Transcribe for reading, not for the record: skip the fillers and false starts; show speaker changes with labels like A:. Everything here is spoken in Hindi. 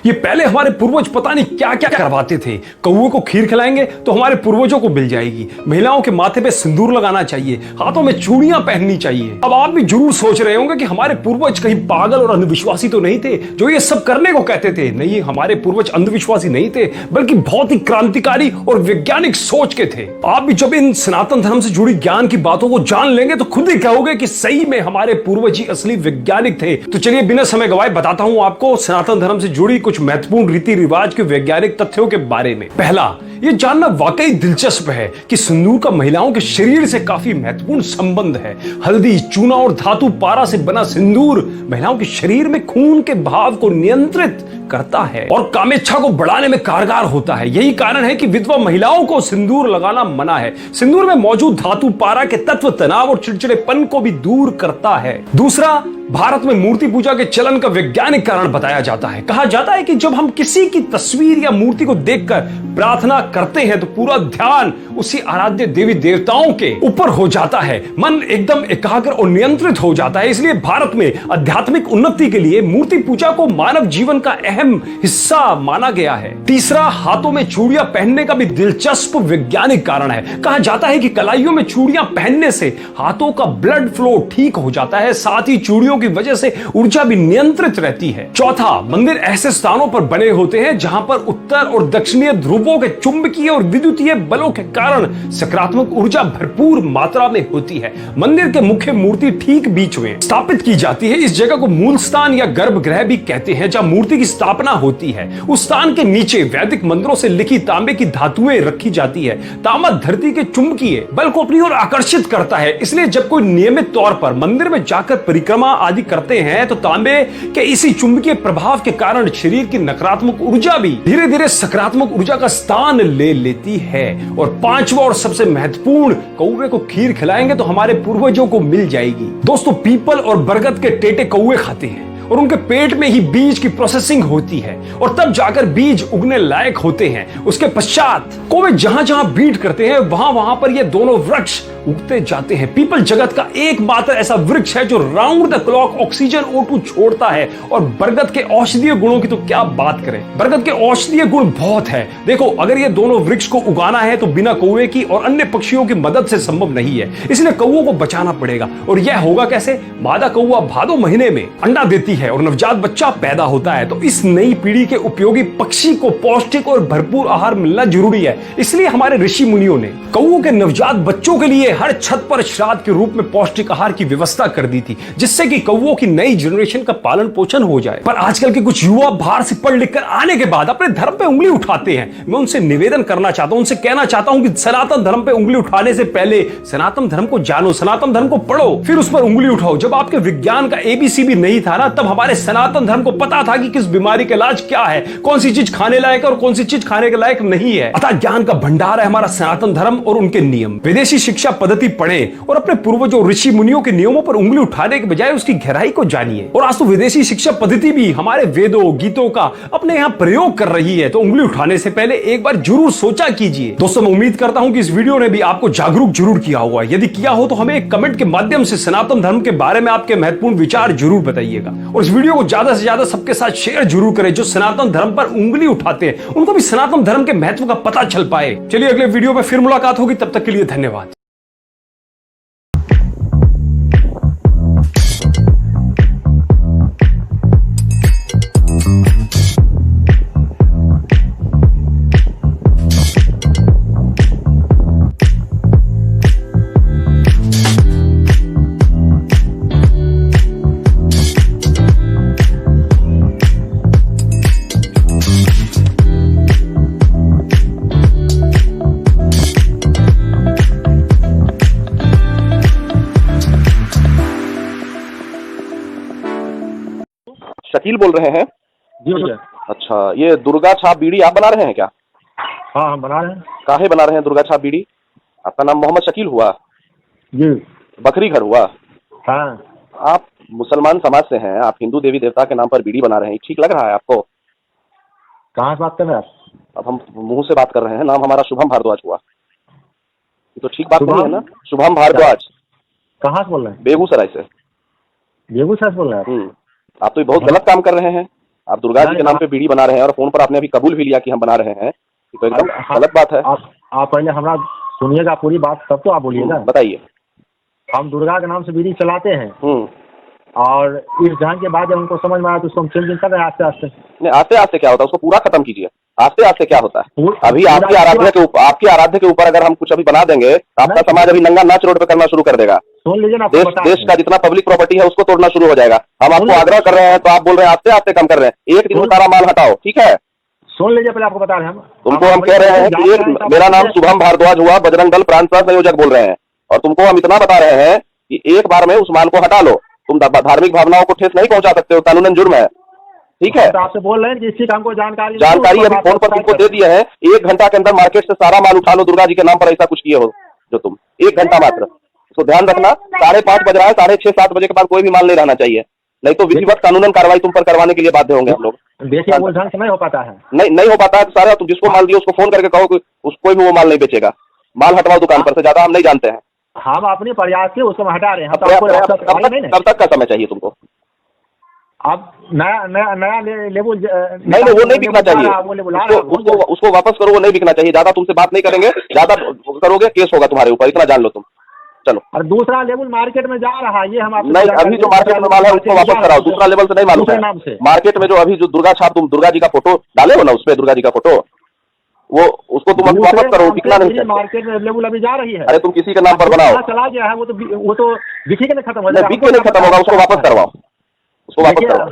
A: ये पहले हमारे पूर्वज पता नहीं क्या क्या करवाते थे। कौवे को खीर खिलाएंगे तो हमारे पूर्वजों को मिल जाएगी। महिलाओं के माथे पे सिंदूर लगाना चाहिए, हाथों में चूड़ियां पहननी चाहिए। अब आप भी जरूर सोच रहे होंगे कि हमारे पूर्वज कहीं पागल और अंधविश्वासी तो नहीं थे जो ये सब करने को कहते थे। नहीं, हमारे पूर्वज अंधविश्वासी नहीं थे, बल्कि बहुत ही क्रांतिकारी और वैज्ञानिक सोच के थे। आप भी जब इन सनातन धर्म से जुड़ी ज्ञान की बातों को जान लेंगे तो खुद ही कहोगे कि सही में हमारे पूर्वज ही असली वैज्ञानिक थे। तो चलिए बिना समय गवाए बताता हूं आपको सनातन धर्म से जुड़ी कुछ महत्वपूर्ण रीति रिवाज के वैज्ञानिक तथ्यों के बारे में। पहला, ये जानना वाकई दिलचस्प है कि सिंदूर का महिलाओं के शरीर से काफी महत्वपूर्ण संबंध है। हल्दी, चूना और धातु पारा से बना सिंदूर महिलाओं के शरीर में खून के बहाव को नियंत्रित करता है और कामेच्छा को बढ़ाने में कारगर होता है। यही कारण है कि विधवा महिलाओं को सिंदूर लगाना मना है। सिंदूर में मौजूद धातु पारा के तत्व तनाव और चिड़चिड़ेपन को भी दूर करता है। दूसरा, भारत में मूर्ति पूजा के चलन का वैज्ञानिक कारण बताया जाता है। कहा जाता है कि जब हम किसी की तस्वीर या मूर्ति को देखकर प्रार्थना करते हैं तो पूरा ध्यान उसी आराध्य देवी देवताओं के ऊपर हो जाता है। मन एकदम एकाग्र और नियंत्रित हो जाता है। इसलिए भारत में आध्यात्मिक उन्नति के लिए मूर्ति पूजा को मानव जीवन का अहम हिस्सा माना गया है। तीसरा, हाथों में चूड़ियां पहनने का भी दिलचस्प वैज्ञानिक कारण है। कहा जाता है कि कलाइयों में चूड़ियां पहनने से हाथों का ब्लड फ्लो ठीक हो जाता है, साथ ही चूड़ियों की वजह से ऊर्जा भी नियंत्रित रहती है। चौथा, मंदिर ऐसे स्थानों पर बने होते हैं जहां पर उत्तर और दक्षिणीय ध्रुवों के चुंबकीय और विद्युतीय बलों के कारण सकारात्मक ऊर्जा भरपूर मात्रा में होती है। मंदिर के मुख्य मूर्ति ठीक बीच में स्थापित की जाती है। इस जगह को मूल स्थान या गर्भगृह भी कहते हैं, जहां मूर्ति की स्थापना होती है। उस स्थान के नीचे वैदिक मंत्रों से लिखी तांबे की धातुएं रखी जाती है। तांबा धरती के चुंबकीय बल को अपनी ओर आकर्षित करता है। इसलिए जब कोई नियमित तौर पर मंदिर में जाकर परिक्रमा आदि करते हैं तो तांबे के इसी चुंबकीय प्रभाव के कारण शरीर की नकारात्मक ऊर्जा भी धीरे धीरे सकारात्मक ऊर्जा का स्थान ले लेती है। और पांचवा और सबसे महत्वपूर्ण, कौवे को खीर खिलाएंगे तो हमारे पूर्वजों को मिल जाएगी। दोस्तों, पीपल और बरगद के टेटे कौवे खाते हैं और उनके पेट में ही बीज की प्रोसेसिंग होती है और तब जाकर बीज उगने लायक होते हैं। उसके पश्चात कौवे जहां जहां बीट करते हैं वहां वहां पर ये दोनों वृक्ष उगते जाते हैं। पीपल जगत का एकमात्र ऐसा वृक्ष है जो round the clock oxygen O2 छोड़ता है। और बरगद के औषधीय गुणों की तो क्या बात करें, बरगद के औषधीय गुण बहुत है। देखो, अगर ये दोनों वृक्ष को उगाना है तो बिना कौवे की और अन्य पक्षियों की मदद से संभव नहीं है। इसलिए कौवों को बचाना पड़ेगा। और यह होगा कैसे? मादा कौवा भादो महीने में अंडा देती है और नवजात बच्चा पैदा होता है। तो इस नई पीढ़ी के उपयोगी पक्षी को पौष्टिक और भरपूर आहार मिलना जरूरी है। इसलिए हमारे ऋषि मुनियों ने कौवों के नवजात बच्चों के लिए हर छत पर श्राद्ध के रूप में पौष्टिक आहार की व्यवस्था कर दी थी, जिससे कि कौवों की नई जनरेशन का पालन पोषण हो जाए। पर आजकल के कुछ युवा बाहर से पढ़ लिख कर आने के बाद अपने धर्म पे उंगली उठाते हैं। मैं उनसे निवेदन करना चाहता हूं, उनसे कहना चाहता हूं कि सनातन धर्म पे उंगली उठाने से पहले सनातन धर्म को जानो, सनातन धर्म को पढ़ो, फिर उस पर उंगली उठाओ। जब आपके विज्ञान का ABC भी नहीं था ना, तब हमारे सनातन धर्म को पता था कि किस बीमारी का इलाज क्या है, कौन सी चीज खाने लायक है और कौन सी चीज खाने के लायक नहीं है। अतः ज्ञान का भंडार है हमारा सनातन धर्म और उनके नियम। विदेशी शिक्षा पद्धति पढ़ें और अपने पूर्वजों ऋषि मुनियों के नियमों पर उंगली उठाने के बजाय उसकी गहराई को जानिए। और आज तो विदेशी शिक्षा पद्धति भी हमारे वेदों गीतों का अपने यहाँ प्रयोग कर रही है, तो उंगली उठाने से पहले एक बार जरूर सोचा कीजिए। दोस्तों, मैं उम्मीद करता हूं कि इस वीडियो ने भी आपको जागरूक जरूर किया होगा। यदि किया हो तो हमें एक कमेंट के माध्यम से सनातन धर्म के बारे में आपके महत्वपूर्ण विचार जरूर बताइएगा। और इस वीडियो को ज्यादा से ज्यादा सबके साथ शेयर जरूर करें जो सनातन धर्म पर उंगली उठाते हैं, उनको भी सनातन धर्म के महत्व का पता चल पाए। चलिए अगले वीडियो में फिर मुलाकात होगी, तब तक के लिए धन्यवाद।
B: शकील बोल रहे हैं?
C: जी भैया।
B: अच्छा, ये दुर्गा छाप बीड़ी आप बना रहे हैं क्या?
C: हाँ हम बना रहे हैं।
B: काहे बना रहे हैं दुर्गा छाप बीड़ी? आपका नाम मोहम्मद शकील हुआ?
C: जी।
B: बकरी घर हुआ?
C: हाँ।
B: आप मुसलमान समाज से हैं, आप हिंदू देवी देवता के नाम पर बीड़ी बना रहे हैं, ठीक लग रहा है आपको?
C: कहाँ से बात कर रहे हैं आप?
B: अब हम मुंह से बात कर रहे हैं, नाम हमारा शुभम भारद्वाज हुआ, ये तो ठीक बात नहीं है ना? शुभम भारद्वाज।
C: कहाँ से बोल रहे हैं?
B: बेगूसराय से।
C: बेगूसराय से बोल रहे हैं आप?
B: आप तो ये बहुत गलत काम कर रहे हैं। आप दुर्गा जी के नाम पे बीड़ी बना रहे हैं और फोन पर आपने अभी कबूल भी लिया कि हम बना रहे हैं, ये तो एकदम गलत बात है।
C: आप पहले हमारा सुनिएगा पूरी बात, तब तो आप बोलिएगा।
B: बताइए।
C: हम दुर्गा के नाम से बीड़ी चलाते हैं और इस ढंग के बाद जब हमको समझ में आया तो उसको हम चेंज कर रहे हैं आस्ते आस्ते।
B: नहीं, आस्ते आस्ते क्या होता है, उसको पूरा खत्म कीजिए। आस्ते आस्ते क्या होता है? अभी आपकी आराध्य के ऊपर अगर हम कुछ अभी बना देंगे तो आपका समाज अभी नंगा नाच रोड पे करना शुरू कर देगा।
C: सुन लीजिए ना,
B: देश का जितना पब्लिक प्रॉपर्टी है उसको तोड़ना शुरू हो जाएगा। हम आपको आग्रह कर रहे हैं तो आप बोल रहे हैं आस्ते आस्ते कम कर रहे हैं। एक दिन में सारा माल हटाओ, ठीक है?
C: सुन लीजिए, पहले आपको बता रहे हैं हम।
B: तुमको हम कह रहे हैं कि एक मेरा नाम शुभम भारद्वाज हुआ, बजरंग दल प्रांत सह संयोजक बोल रहे हैं, और तुमको हम इतना बता रहे हैं कि एक बार में उस माल को हटा लो। तुम धार्मिक भावनाओं को ठेस नहीं पहुंचा सकते हो, कानूनन जुर्म है, ठीक है?
C: तो आपसे बोल रहे हैं कि इसी का हमको जानकारी
B: अभी फोन पर तुमको दे दिए है। 1 घंटा के अंदर मार्केट से सारा माल उठा लो दुर्गा जी के नाम पर, ऐसा कुछ किए हो जो तुम। 1 घंटा मात्र, इसको ध्यान रखना। 5:30 बज रहा है, 6:30 7 बजे के बाद कोई भी माल नहीं रहना चाहिए, नहीं तो विधिवत कानूनन कार्रवाई तुम पर करवाने के लिए बाध्य होंगे हम लोग।
C: देखिए वो ढंग से नहीं हो पाता है,
B: नहीं हो पाता है तो सारा तुम जिसको माल दिए उसको फोन करके कहो कि कोई भी वो माल नहीं बेचेगा। माल हटवाओ दुकान पर से, ज्यादा हम नहीं जानते हैं।
C: हम अपने प्रयास से उसको हटा रहे हैं।
B: कब तक का समय चाहिए तुमको?
C: अब नया लेबुल
B: नहीं, वो नहीं बिकना चाहिए, उसको वापस करो, वो नहीं बिकना चाहिए। ज्यादा तुमसे बात नहीं करेंगे, ज्यादा करोगे केस होगा तुम्हारे ऊपर, इतना जान लो तुम। चलो। और
C: दूसरा लेवल मार्केट में जा रहा है, ये हम आपको
B: नहीं, अभी जो मार्केट में माल है उसको वापस कराओ। दूसरा लेवल से नहीं मालूम है। मार्केट में जो अभी जो दुर्गा छाप, तुम दुर्गा जी का फोटो डाले हो ना, उस पर दुर्गा जी का फोटो, वो उसको तुम वापस करो, बिकना नहीं चाहिए।
C: मार्केट में अवेलेबल अभी जा रही है।
B: अरे तुम किसी के नाम पर बनाओ,
C: चला गया है वो तो बिक के नहीं खत्म हो जाएगा,
B: बिक के नहीं खत्म होगा, उसको वापस करवाओ, उसको वापस करवाओ।